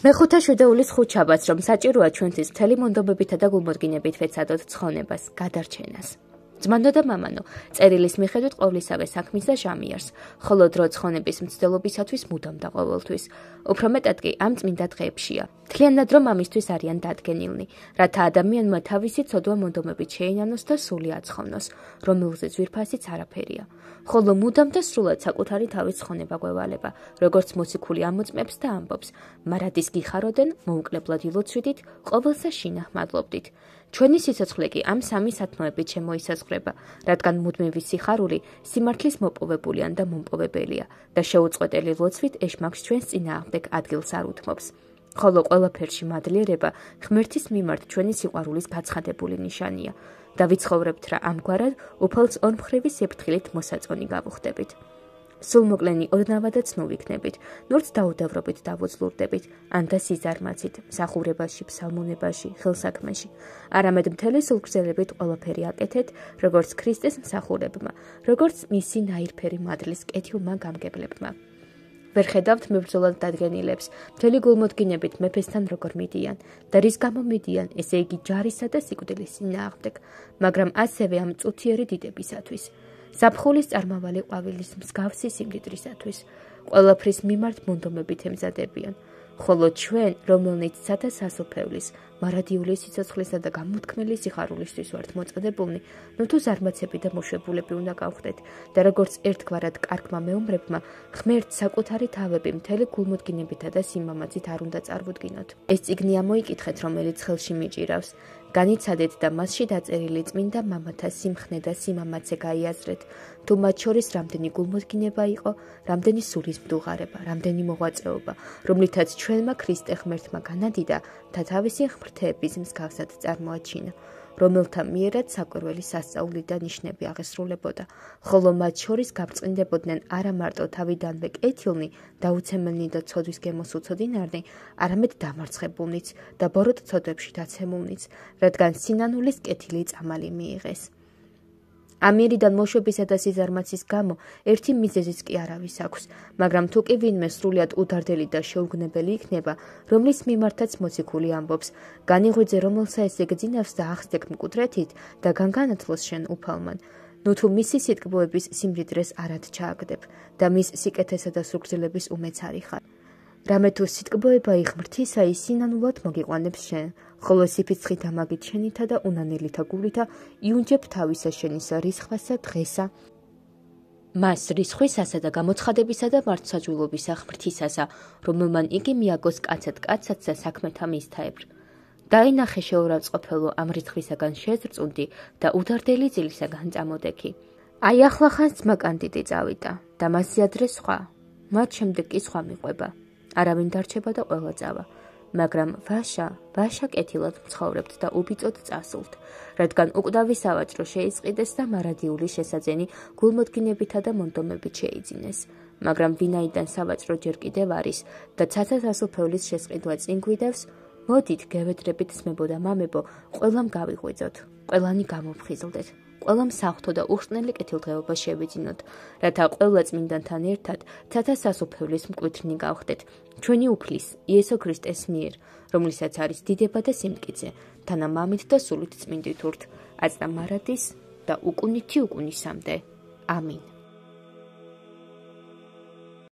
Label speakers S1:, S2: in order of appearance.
S1: მეხუთე შვიდეულის ხუთშაბათს, რომ საჭიროა ჩვენთვის მთელი მონდომებითა და გულმოდგინებით ვეცადოთ ცხონებას, გადარჩენას. ძმანო და მამანო, წერილის მიხედვით ყოვლისავე საქმის და ჟამიარს, ხოლო დრო ცხონების მცდელობისათვის მუდამ და ყოველთვის. უფრო მეტად კი ამ წმინდა დღეებშია. მთლიანად რომ ამისთვის არიან დადგენილნი, რათა ადამიანმა თავისი ცოდვა მონდომებით შეინანოს და სული აცხოვნოს, რომელზეც ძვირფასიც არაფერია. ხოლო მუდამ და სრულად საკუთარი თავის ცხონება გვევალება, როგორც მოციქული ამოწმებს და ამბობს, მარადის გიხაროდენ, მოუკლებლად ილოცვიდით, ყოველსა შინახ მადლობდით. ჩვენი სიცოცხლე კი ამ სამი სათნოებით შემოისაზღვრება, რადგან მუდმივი სიხარული სიმართლის მოპოვებულიან და მომპოვებელია და შეუწყვეტელი ლოცვით ეშმაკს ჩვენს წინააღმდეგ ადგილს არ უთმობს. ხოლო ყველაფერში მადლიერება ღმერთის მიმართ ჩვენი სიყვარულის გაცხადებული ნიშანია და ვიცხოვრებთ რა ამგვარად უფალს ორმხრივი სიფრთხილით მოსაწონი გავუხდებით. სულ მოკლენი ოდნავა და ცნუ ვიქნებით, ნურც დაუდევრობით დავუძლურდებით, ან და სიზარმაცით, მსახურებაში, ფსალმუნებაში, ხელსაქმეში. არამედ მთელი სულგრძელებით ყველაფერი აკეთეთ, როგორც ქრისტეს მსახურებმა, როგორც მისი ნაირფერი მადლის კეთილმა გამგებლებმა. ვერ ხედავთ მებრძოლად დადგენილებს, მთელი გულმოდგინებით მეფესთან როგორ მიდიან და რის გამო მიდიან, ესე იგი ჯარისა და სიკვდილის წინააღმდეგ, მაგრამ ასევე ამ წუთიერი დიდებისათვის. ზაფხულის წარმავალი ყვავილის მსგავსი სიმდიდრისათვის, ყველაფრის მიმართ მონდომებით ემზადებიან, ხოლო ჩვენ, რომელნიც ცათა სასופევლის, მარადიული სიცოცხლისა და გამოთქმელი სიხარულისთვის ვართ მოწოდებულნი, ნუ თუ ზარმაცები და მოშვებულები უნდა გავხდეთ და როგორც ერთგვარად კარგმა მეომრებმა, ღმერთს საკუთარი თავები მთელი გულმოდგინებითა და სიმამაცით არ უნდა წარმოვდგინოთ. ეს წიგნი ამოიკითხეთ, რომელიც ხელში მიჭირავს. განიცადეთ და მასში დაწერილი წმინდა მამათა სიმხნე და სიმამაცე გაიაზრეთ, თუ მათ შორის რამდენი გულმოდგინება იყო, რამდენი სულის მდუღარება, რამდენი მოღვაწეობა, რომლითაც ჩვენმა ქრისტე ღმერთმა განადიდა და თავისი ღმრთების მსგავსად წარმოაჩინა, რომელთა მიერაც საკვირველი სასწაული და ნიშნები აღესრულებოდა, ხოლო მათ შორის გაბრწყინდებოდნენ არა მარტო თავიდანვე კეთილნი, დაუცემელნი და ცოდვის გემოს უცოდინარნი, არამედ დამარცხებულნიც და ბოროტ ცოდვებში დაცემულნიც, რადგან სინანულის კეთილი წამალი მიიღეს. ამიერიდან მოშვებისა და სიზარმაცის გამო ერთი მიზეზიც კი არავის აქვს, მაგრამ თუ კი ვინმე სრულიად უდარდელი და შეუგნებელი იქნება, რომლის მიმართაც მოციქული ამბობს, განიღვიძე რომელსა ესე გძინავს და ახსდეკ მკვდრეთით და განგანათლოს შენ უფალმან, ნუ თუ მისი სიტკბოების სიმდიდრეს არად ჩააგდებ და მის სიკეთესა და სულგრძელების უმეც არიხარ. რამე თუ სიტკბოება იღმრთისა ის სინანულად მოგიყვანებს შენ, ხოლო სიფიცხით ამაგით შენითა და უნანელითა გულითა იუნჯებ თავისა შენისა რისხვასა დღესა. მას რისხვისასა და გამოცხადებისა და მართლმსაჯულობისა ღმრთისასა, რომელმან იგი მიაგოს კაცად კაცად და საქმეთა მისთაებრ. დაინახე შეურაცხყოფელო ამ რისხვისაგან შეზრწუნდი და უდარდელი ძილისაგან წამოდექი. აი ახლა ხანს ძმა კანდიდი წავიდა და მასზე ადრე სხვა, მათ შემდეგ კი სხვა მიყვება. არავინ დარჩება და ყველა წავა, მაგრამ ვაშა კეთილად მცხოვრებთ და უბიწოდ წასულთ, რადგან უკვდავი სავაჭრო შეისყიდეს და მარადიული შესაძენი გულმოდგინებითა და მონდომებით შეიძინეს, მაგრამ ვინაიდან სავაჭრო ჯერ კიდევ არის და ცაცა სასופევლის შესყიდვა წინ გვიდევს, მოდით გევედრებით ძმებო და მამებო, ყველამ გავიღვიძოთ, ყველანი გამოვხიზლდეთ. ყველამ საღვთო და უხრწნელი კეთილდღეობა შევიძინოთ, რათა ყველა წმინდანთან ერთად ცათა სასופევლის მკვეთრნი გავხდეთ, ჩვენი უფლის იესო ქრისტეს მიერ, რომლისაც არის დიდება და სიმტკიცე, თანა მამით და სულით წმინდით ურთ, აწდა მარადის და უკუნითი უკუნისამდე. ამინ.